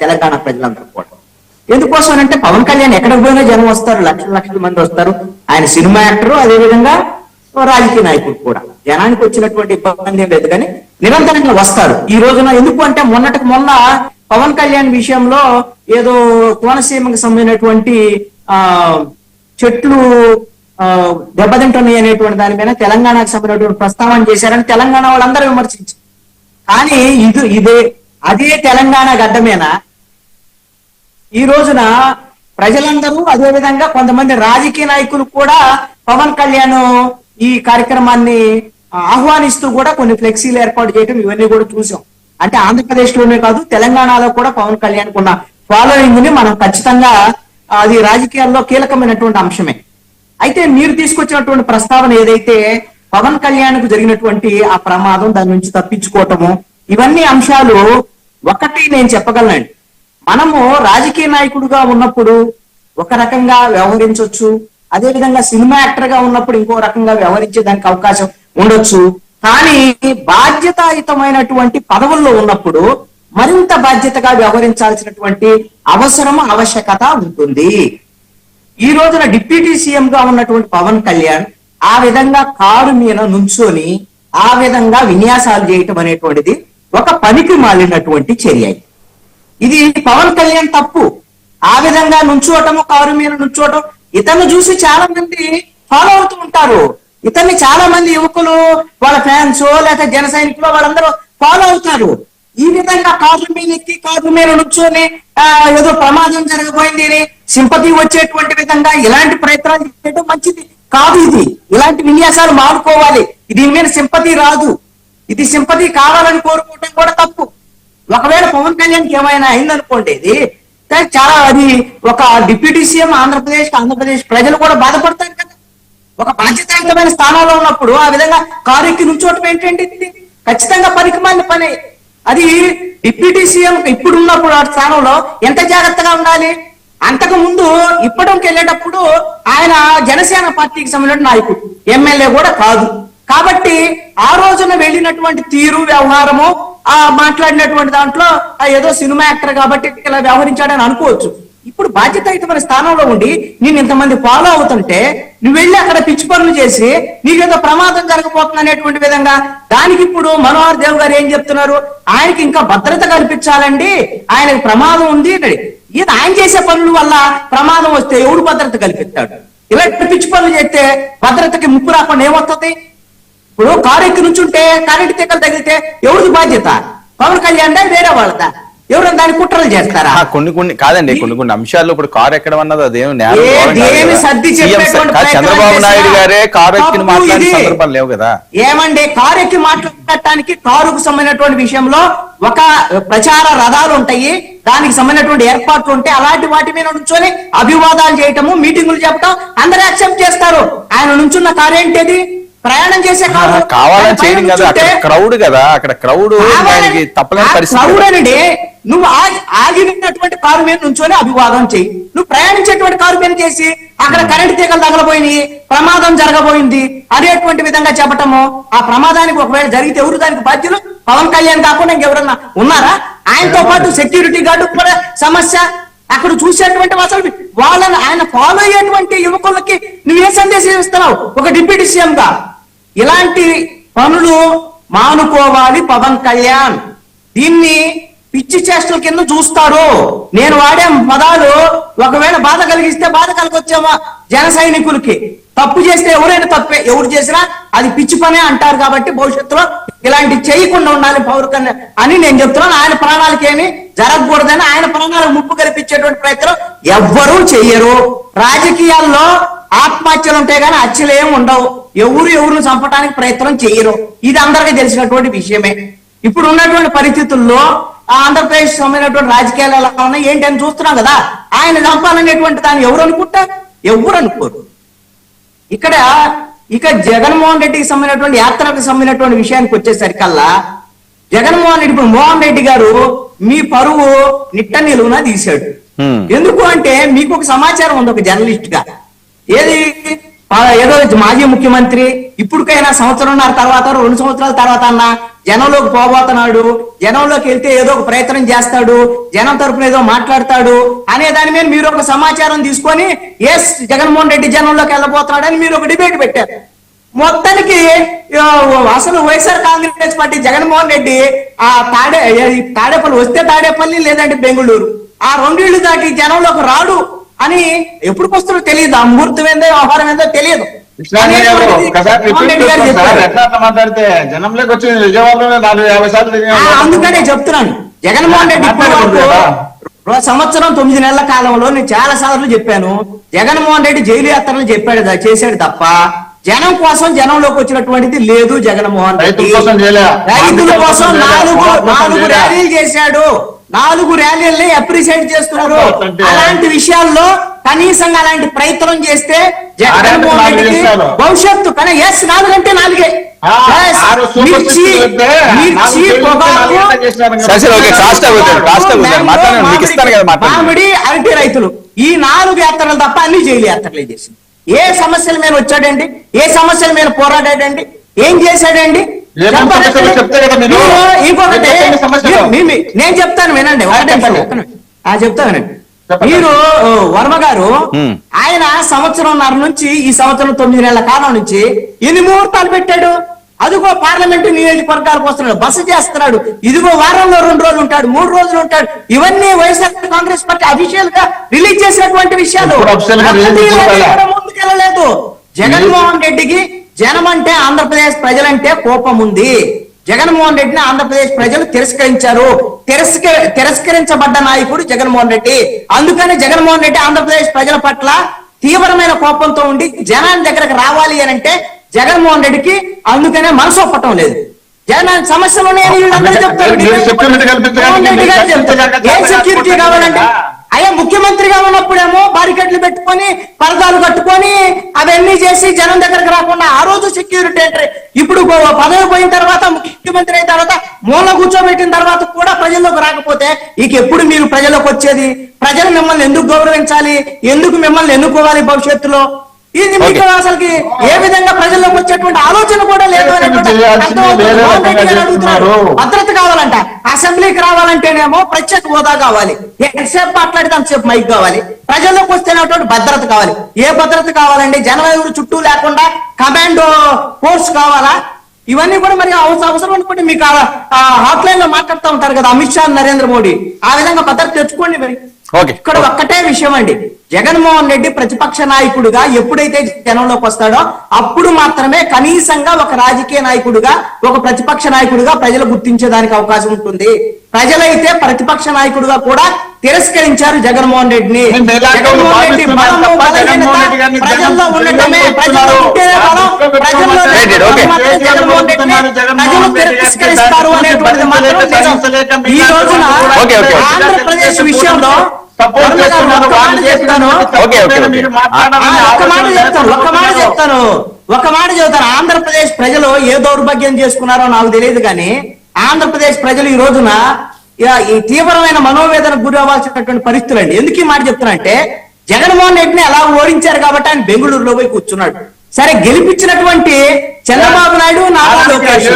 తెలంగాణ ప్రజలందరూ కూడా. ఎందుకోసం అంటే పవన్ కళ్యాణ్ ఎక్కడికి పోయినా జనం వస్తారు, లక్షల లక్షల మంది వస్తారు. ఆయన సినిమా యాక్టరు, అదేవిధంగా రాజకీయ నాయకుడు కూడా. జనానికి వచ్చినటువంటి ఇబ్బంది ఏం లేదు, కానీ నిరంతరంగా వస్తారు. ఈ రోజున ఎందుకు అంటే మొన్నటికి మొన్న పవన్ కళ్యాణ్ విషయంలో ఏదో కోనసీమకు సంబంధించినటువంటి చెట్లు దెబ్బతింటున్నాయి అనేటువంటి దాని మీద తెలంగాణకు సంబంధించినటువంటి ప్రస్తావన చేశారని తెలంగాణ వాళ్ళందరూ విమర్శించారు. కానీ అదే తెలంగాణ గడ్డ మీద ఈ రోజున ప్రజలందరూ, అదేవిధంగా కొంతమంది రాజకీయ నాయకులు కూడా పవన్ కళ్యాణ్ ఈ కార్యక్రమాన్ని ఆహ్వానిస్తూ కూడా కొన్ని ఫ్లెక్సీలు ఏర్పాటు చేయడం ఇవన్నీ కూడా చూసాం. అంటే ఆంధ్రప్రదేశ్ లోనే కాదు, తెలంగాణలో కూడా పవన్ కళ్యాణ్ ఉన్న ఫాలోయింగ్ ని మనం ఖచ్చితంగా అది రాజకీయాల్లో కీలకమైనటువంటి అంశమే. అయితే మీరు తీసుకొచ్చినటువంటి ప్రస్తావన ఏదైతే పవన్ కళ్యాణ్ కు జరిగినటువంటి ఆ ప్రమాదం, దాని నుంచి తప్పించుకోవటము, ఇవన్నీ అంశాలు ఒకటి నేను చెప్పగలనండి. మనము రాజకీయ నాయకుడుగా ఉన్నప్పుడు ఒక రకంగా వ్యవహరించవచ్చు, అదేవిధంగా సినిమా యాక్టర్ గా ఉన్నప్పుడు ఇంకో రకంగా వ్యవహరించేదానికి అవకాశం ఉండొచ్చు. కానీ బాధ్యతాయుతమైనటువంటి పదవుల్లో ఉన్నప్పుడు మరింత బాధ్యతగా వ్యవహరించాల్సినటువంటి అవసరం, ఆవశ్యకత ఉంటుంది. ఈ రోజున డిప్యూటీ సీఎం గా ఉన్నటువంటి పవన్ కళ్యాణ్ ఆ విధంగా కారు మీద నుంచొని ఆ విధంగా విన్యాసాలు చేయటం అనేటువంటిది ఒక పనికి మాలినటువంటి చర్య. ఇది పవన్ కళ్యాణ్ తప్పు. ఆ విధంగా నుంచోటము, కారు మీద నుంచోటం, ఇతన్ని చూసి చాలా మంది ఫాలో అవుతూ ఉంటారు. ఇతన్ని చాలా మంది యువకులు, వాళ్ళ ఫ్యాన్స్ లేక జన సైనికులు వాళ్ళందరూ ఫాలో అవుతారు. ఈ విధంగా కారు మీద ఎక్కి కారు మీద నుంచొని ఏదో ప్రమాదం జరగబోయింది అని సింపతి వచ్చేటువంటి విధంగా ఇలాంటి ప్రయత్నాలు చేయడం మంచిది కాదు. ఇలాంటి విన్యాసాలు మానుకోవాలి. దీని మీద సింపతి రాదు. ఇది సింపతి కావాలని కోరుకోవటం కూడా తప్పు. ఒకవేళ పవన్ కళ్యాణ్కి ఏమైనా అయిందనుకోండి, ఇది చాలా అది ఒక డిప్యూటీ సీఎం ఆంధ్రప్రదేశ్ ప్రజలు కూడా బాధపడతారు కదా. ఒక బాధ్యతాయుతమైన స్థానంలో ఉన్నప్పుడు ఆ విధంగా కారు ఎక్కి నుంచోటం ఏంటంటే ఖచ్చితంగా పనికిమాలిన పని. అది డిప్యూటీ సీఎం ఇప్పుడున్నప్పుడు ఆ స్థానంలో ఎంత జాగ్రత్తగా ఉండాలి. అంతకు ముందు ఇప్పటికి వెళ్ళేటప్పుడు ఆయన జనసేన పార్టీకి సంబంధించిన నాయకుడు, ఎమ్మెల్యే కూడా కాదు. కాబట్టి ఆ రోజున వెళ్ళినటువంటి తీరు, వ్యవహారము, మాట్లాడినటువంటి దాంట్లో ఏదో సినిమా యాక్టర్ కాబట్టి ఇలా వ్యవహరించాడని అనుకోవచ్చు. ఇప్పుడు బాధ్యతాయుతమైన స్థానంలో ఉండి నేను ఇంతమంది ఫాలో అవుతుంటే నువ్వు వెళ్ళి అక్కడ పిచ్చి పనులు చేసి నీకేదో ప్రమాదం జరగబోతుంది అనేటువంటి విధంగా, దానికి ఇప్పుడు మనోహర్ దేవ్ గారు ఏం చెప్తున్నారు, ఆయనకి ఇంకా భద్రత కల్పించాలండి, ఆయనకి ప్రమాదం ఉంది. ఇది ఆయన చేసే పనుల వల్ల ప్రమాదం వస్తే ఎవడు భద్రత కల్పిస్తాడు? ఇలాంటి పిచ్చి పనులు చేస్తే భద్రతకి ముప్పు రాకుండా ఏమవుతుంది? ఇప్పుడు కారు ఎక్కి నుంచుంటే కరెంటు తీగలు తగిలితే ఎవరిది బాధ్యత? పవన్ కళ్యాణ్ వేరే వాళ్ళదా? ఎవరైనా దాని కుట్రలు చేస్తారా? కొన్ని కాదండి, కొన్ని అంశాల్లో ఇప్పుడు కారు ఎక్కడం అన్నది అదేం చంద్రబాబు నాయుడు గారే కారు ఎక్కి మాట్లాడే సందర్భాలు లేవు కదా. ఏమండి, కారు ఎక్కి మాట్లాడటానికి కారుకు సంబంధించినటువంటి విషయంలో ఒక ప్రచార రథాలు ఉంటాయి, దానికి సంబంధించినటువంటి ఏర్పాట్లు ఉంటాయి. అలాంటి వాటి మీద నుంచొని అభివాదాలు చేయటము, మీటింగులు చెప్పడం అందరూ యాక్సెప్ట్ చేస్తారు. ఆయన నుంచున్న కారు ఏంటిది? ప్రయాణం చేసే కావాలని చేయడం కదా, అక్కడ క్రౌడ్ కదా, అక్కడ క్రౌడ్ తప్పలేని పరిస్థితి. నువ్వు ఆగినటువంటి కారు మీద నుంచొని అభివాదం చెయ్యి. నువ్వు ప్రయాణించేటువంటి కారు మీద చేసి అక్కడ కరెంటు తీగలు తగలబోయినాయి, ప్రమాదం జరగబోయింది అనేటువంటి విధంగా చెప్పటము, ఆ ప్రమాదానికి ఒకవేళ జరిగితే ఎవరు దానికి బాధ్యులు? పవన్ కళ్యాణ్ కాకుండా ఇంకెవరన్నా ఉన్నారా? ఆయనతో పాటు సెక్యూరిటీ గార్డు కూడా సమస్య. అక్కడ చూసేటువంటి అసలు వాళ్ళని ఆయన ఫాలో అయ్యేటువంటి యువకులకి నువ్వే సందేశం ఇస్తున్నావు ఒక డిప్యూటీ సీఎం గా? ఇలాంటి పనులు మానుకోవాలి పవన్ కళ్యాణ్. దీన్ని పిచ్చి చేష్టల కింద చూస్తారు. నేను వాడే పదాలు ఒకవేళ బాధ కలిగిస్తే బాధ కలిగొచ్చామా జన సైనికులకి. తప్పు చేస్తే ఎవరైనా తప్పే, ఎవరు చేసినా అది పిచ్చి పనే అంటారు. కాబట్టి భవిష్యత్తులో ఇలాంటి చేయకుండా ఉండాలి పవన్ కళ్యాణ్ అని నేను చెప్తున్నాను. ఆయన ప్రాణాలకి ఏమి జరగకూడదని, ఆయన ప్రాణాలకు ముప్పు కల్పించేటువంటి ప్రయత్నం ఎవ్వరూ చెయ్యరు. రాజకీయాల్లో ఆత్మహత్యలు ఉంటాయి కానీ హత్యలు ఏమి ఉండవు. ఎవరిని చంపడానికి ప్రయత్నం చెయ్యరు. ఇది అందరికీ తెలిసినటువంటి విషయమే. ఇప్పుడు ఉన్నటువంటి పరిస్థితుల్లో ఆంధ్రప్రదేశ్ సంబంధించినటువంటి రాజకీయాలు ఎలా ఉన్నాయి ఏంటి అని చూస్తున్నాం కదా. ఆయన చంపాలనేటువంటి దాన్ని ఎవరు అనుకుంటారు? ఎవరు అనుకోరు. ఇక జగన్మోహన్ రెడ్డికి సంబంధించినటువంటి యాత్రకు సంబంధించినటువంటి విషయానికి వచ్చేసరికల్లా, జగన్మోహన్ రెడ్డి ఇప్పుడు మోహన్ రెడ్డి గారు మీ పరువు నిట్ట నిలువున తీశాడు. ఎందుకు అంటే మీకు ఒక సమాచారం ఉంది ఒక జర్నలిస్ట్ గా. ఏది ఏదో మాజీ ముఖ్యమంత్రి ఇప్పటికైనా సంవత్సరంన్నర తర్వాత 2 సంవత్సరాల తర్వాత అన్న జనంలోకి పోబోతున్నాడు, జనంలోకి వెళ్తే ఏదో ఒక ప్రయత్నం చేస్తాడు, జనం తరపున ఏదో మాట్లాడతాడు అనే దాని మీద మీరు ఒక సమాచారం తీసుకొని ఎస్ జగన్మోహన్ రెడ్డి జనంలోకి వెళ్ళబోతున్నాడని మీరు ఒక డిబేట్ పెట్టారు. మొత్తానికి అసలు వైఎస్ఆర్ కాంగ్రెస్ పార్టీ జగన్మోహన్ రెడ్డి ఆ తాడేపల్లి వస్తే తాడేపల్లి లేదంటే బెంగళూరు ఆ 2 ఇళ్ళు దాటి జనంలోకి రాడు అని ఎప్పుడు వస్తుందో తెలియదు, ఆ ముహూర్తం ఏందో వ్యవహారం ఏందో తెలియదు. మాట్లాడితే జనంలోకి వచ్చి విజయవాడలోనే 450 సార్లు అందుకనే చెప్తున్నాను జగన్మోహన్ రెడ్డి ఇప్పటి వరకు సంవత్సరం 9 నెలల కాలంలో నేను చాలా సార్లు చెప్పాను, జగన్మోహన్ రెడ్డి జైలు యాత్రలు చేశాడు తప్ప జనం కోసం జనంలోకి వచ్చినటువంటిది లేదు. జగన్మోహన్ రెడ్డి రైతుల కోసం 4 ర్యాలీలు చేశాడు, 4 ర్యాలీల్ని అప్రిషియేట్ చేస్తున్నారు. అలాంటి విషయాల్లో కనీసంగా అలాంటి ప్రయత్నం చేస్తే జగన్మోహన్ రెడ్డికి భవిష్యత్తు కానీ 4 అంటే 4 మామిడి అరటి రైతులు ఈ 4 యాత్రలు తప్ప అన్ని జైలు యాత్రలే చేసింది. ఏ సమస్యల మీద వచ్చాడండి, ఏ సమస్యల మీద పోరాడాడండి, ఏం చేశాడండి? ఇంకొకటి నేను చెప్తాను వినండి, చెప్తా వినండి. మీరు వర్మ గారు ఆయన సంవత్సరంన్నర నుంచి ఈ సంవత్సరం 9 నెలల కాలం నుంచి ఎన్ని ముహూర్తాలు పెట్టాడు? అదిగో పార్లమెంటు నియోజకవర్గాలకు వస్తున్నాడు, బస చేస్తున్నాడు, ఇదిగో వారంలో 2 రోజులు ఉంటాడు, 3 రోజులు ఉంటాడు. ఇవన్నీ వైఎస్ఆర్ కాంగ్రెస్ పార్టీ అఫీషియల్ గా రిలీజ్ చేసినటువంటి విషయాలు. ముందుకెళ్ళలేదు. జగన్మోహన్ రెడ్డికి జనం అంటే ఆంధ్రప్రదేశ్ ప్రజలంటే కోపం ఉంది. జగన్మోహన్ రెడ్డిని ఆంధ్రప్రదేశ్ ప్రజలు తిరస్కరించారు. తిరస్కరించబడ్డ నాయకుడు జగన్మోహన్ రెడ్డి. అందుకని జగన్మోహన్ రెడ్డి ఆంధ్రప్రదేశ్ ప్రజల పట్ల తీవ్రమైన కోపంతో ఉండి జనాన్ని దగ్గరకు రావాలి అని అంటే జగన్మోహన్ రెడ్డికి అందుకనే మనసు ఒప్పటం లేదు. జగన్ సమస్యలు ఉన్నాయని వీళ్ళందరూ చెప్తారు. ఏం సెక్యూరిటీ కావాలంటే అయ్యా ముఖ్యమంత్రిగా ఉన్నప్పుడేమో బారికెట్లు పెట్టుకొని పరదాలు కట్టుకొని అవన్నీ చేసి జనం దగ్గరకు రాకుండా ఆ రోజు సెక్యూరిటీ అంటే ఇప్పుడు పదవి పోయిన తర్వాత ముఖ్యమంత్రి అయిన తర్వాత మూల కూర్చోబెట్టిన తర్వాత కూడా ప్రజల్లోకి రాకపోతే ఇక ఎప్పుడు మీరు ప్రజల్లోకి వచ్చేది? ప్రజలు మిమ్మల్ని ఎందుకు గౌరవించాలి, ఎందుకు మిమ్మల్ని ఎన్నుకోవాలి భవిష్యత్తులో? ఇది మీకు అసలుకి ఏ విధంగా ప్రజల్లోకి వచ్చేటువంటి ఆలోచన కూడా లేదు అడుగుతున్నారు. భద్రత కావాలంట, అసెంబ్లీకి రావాలంటేనేమో ప్రత్యేక హోదా కావాలి, ఎంతసేపు మాట్లాడితే అంతసేపు మైక్ కావాలి, ప్రజల్లోకి వస్తేనేటువంటి భద్రత కావాలి. ఏ భద్రత కావాలండి? జనవరి చుట్టూ లేకుండా కమాండో ఫోర్స్ కావాలా? ఇవన్నీ కూడా మరి అవసరం అనుకుంటే మీకు హాట్ లైన్ లో మాట్లాడుతూ ఉంటారు కదా అమిత్ షా, నరేంద్ర మోడీ, ఆ విధంగా భద్రత తెచ్చుకోండి. మరి ఇక్కడ ఒక్కటే విషయం అండి, జగన్మోహన్ రెడ్డి ప్రతిపక్ష నాయకుడుగా ఎప్పుడైతే జనంలోకి వస్తాడో అప్పుడు మాత్రమే కనీసంగా ఒక రాజకీయ నాయకుడుగా, ఒక ప్రతిపక్ష నాయకుడిగా ప్రజలు గుర్తించేదానికి అవకాశం ఉంటుంది. ప్రజలైతే ప్రతిపక్ష నాయకుడిగా కూడా తిరస్కరించారు జగన్మోహన్ రెడ్డిని. జగన్మోహన్ రెడ్డి ప్రజల్లో ఉండటమే, ప్రజల్లో ఉంటేనే బలం, ప్రజల్లో ప్రజలు తిరస్కరిస్తారు అనేటువంటిది మాత్రం ఈ రోజున ఆంధ్రప్రదేశ్ విషయంలో ఒక్క మాట చెప్తాను. ఆంధ్రప్రదేశ్ ప్రజలు ఏ దౌర్భాగ్యం చేసుకున్నారో నాకు తెలియదు కానీ ఆంధ్రప్రదేశ్ ప్రజలు ఈ రోజున ఈ తీవ్రమైన మనోవేదనకు గురి అవ్వాల్సినటువంటి పరిస్థితులు అండి. ఎందుకు ఈ మాట చెప్తున్నా అంటే జగన్మోహన్ రెడ్డిని అలా ఓడించారు కాబట్టి ఆయన బెంగళూరులో పోయి కూర్చున్నాడు. సరే గెలిపించినటువంటి చంద్రబాబు నాయుడు, నారా లోకేష్